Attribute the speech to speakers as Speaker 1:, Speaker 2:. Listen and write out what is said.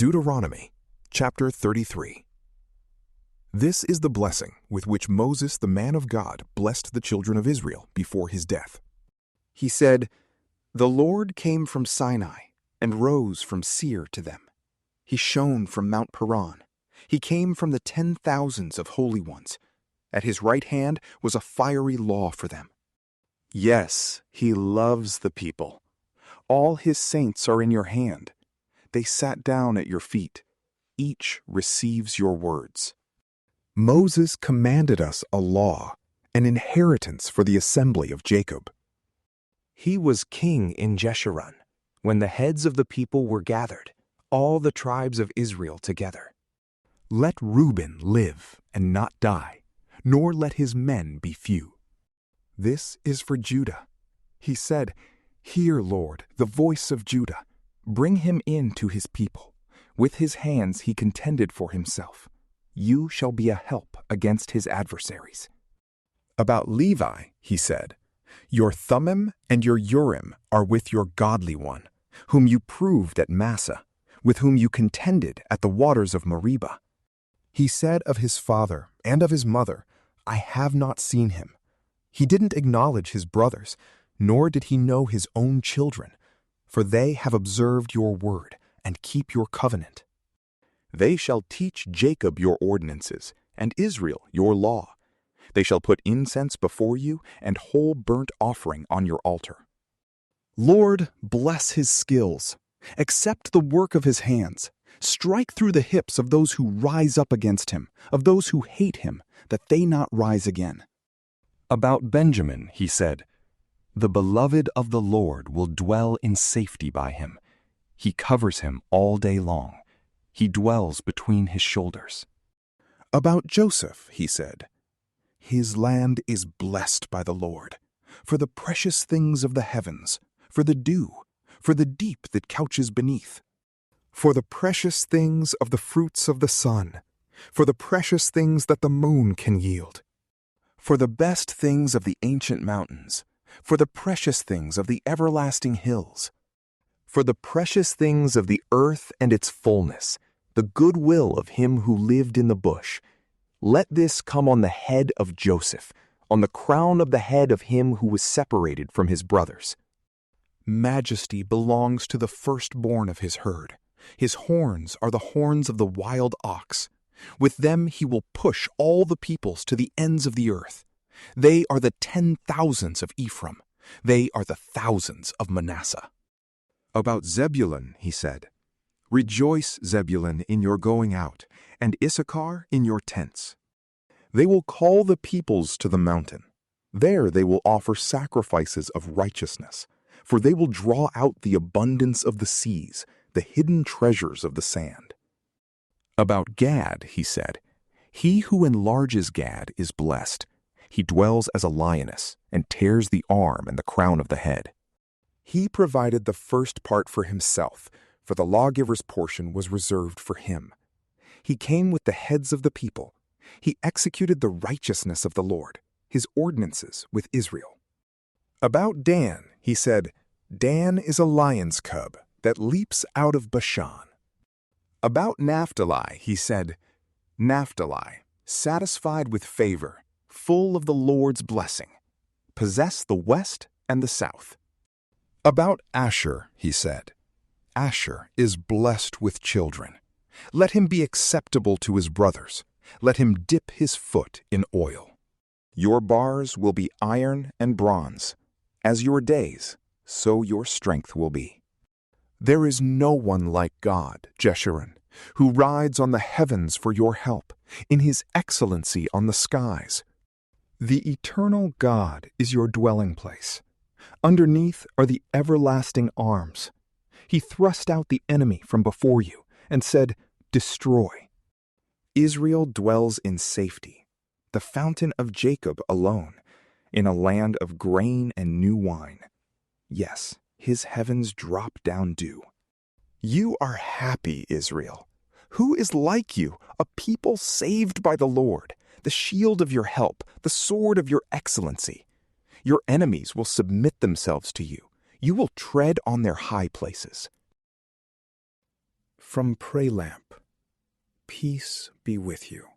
Speaker 1: Deuteronomy, chapter 33. This is the blessing with which Moses, the man of God, blessed the children of Israel before his death. He said, "The Lord came from Sinai and rose from Seir to them. He shone from Mount Paran. He came from the 10,000s of holy ones. At his right hand was a fiery law for them. Yes, he loves the people. All his saints are in your hand. They sat down at your feet. Each receives your words." Moses commanded us a law, an inheritance for the assembly of Jacob.
Speaker 2: He was king in Jeshurun, when the heads of the people were gathered, all the tribes of Israel together.
Speaker 1: Let Reuben live and not die, nor let his men be few. This is for Judah. He said, "Hear, Lord, the voice of Judah. Bring him in to his people. With his hands he contended for himself. You shall be a help against his adversaries." About Levi, he said, "Your Thummim and your Urim are with your godly one, whom you proved at Massa, with whom you contended at the waters of Meribah." He said of his father and of his mother, "I have not seen him." He didn't acknowledge his brothers, nor did he know his own children, for they have observed your word and keep your covenant. They shall teach Jacob your ordinances, and Israel your law. They shall put incense before you and whole burnt offering on your altar. Lord, bless his skills. Accept the work of his hands. Strike through the hips of those who rise up against him, of those who hate him, that they not rise again. About Benjamin, he said, "The beloved of the Lord will dwell in safety by him. He covers him all day long. He dwells between his shoulders." About Joseph, he said, "His land is blessed by the Lord, for the precious things of the heavens, for the dew, for the deep that couches beneath, for the precious things of the fruits of the sun, for the precious things that the moon can yield, for the best things of the ancient mountains, for the precious things of the everlasting hills, for the precious things of the earth and its fullness, the good will of him who lived in the bush. Let this come on the head of Joseph, on the crown of the head of him who was separated from his brothers. Majesty belongs to the firstborn of his herd. His horns are the horns of the wild ox. With them he will push all the peoples to the ends of the earth. They are the 10,000s of Ephraim. They are the thousands of Manasseh." About Zebulun, he said, "Rejoice, Zebulun, in your going out, and Issachar in your tents. They will call the peoples to the mountain. There they will offer sacrifices of righteousness, for they will draw out the abundance of the seas, the hidden treasures of the sand." About Gad, he said, "He who enlarges Gad is blessed. He dwells as a lioness and tears the arm and the crown of the head." He provided the first part for himself, for the lawgiver's portion was reserved for him. He came with the heads of the people. He executed the righteousness of the Lord, his ordinances with Israel. About Dan, he said, "Dan is a lion's cub that leaps out of Bashan." About Naphtali, he said, "Naphtali, satisfied with favor, full of the Lord's blessing, possess the west and the south." About Asher, he said, "Asher is blessed with children. Let him be acceptable to his brothers. Let him dip his foot in oil. Your bars will be iron and bronze. As your days, so your strength will be. There is no one like God, Jeshurun, who rides on the heavens for your help, in his excellency on the skies. The eternal God is your dwelling place. Underneath are the everlasting arms. He thrust out the enemy from before you and said, 'Destroy.' Israel dwells in safety, the fountain of Jacob alone, in a land of grain and new wine. Yes, his heavens drop down dew. You are happy, Israel. Who is like you, a people saved by the Lord, the shield of your help, the sword of your excellency? Your enemies will submit themselves to you. You will tread on their high places." From PrayLamp, peace be with you.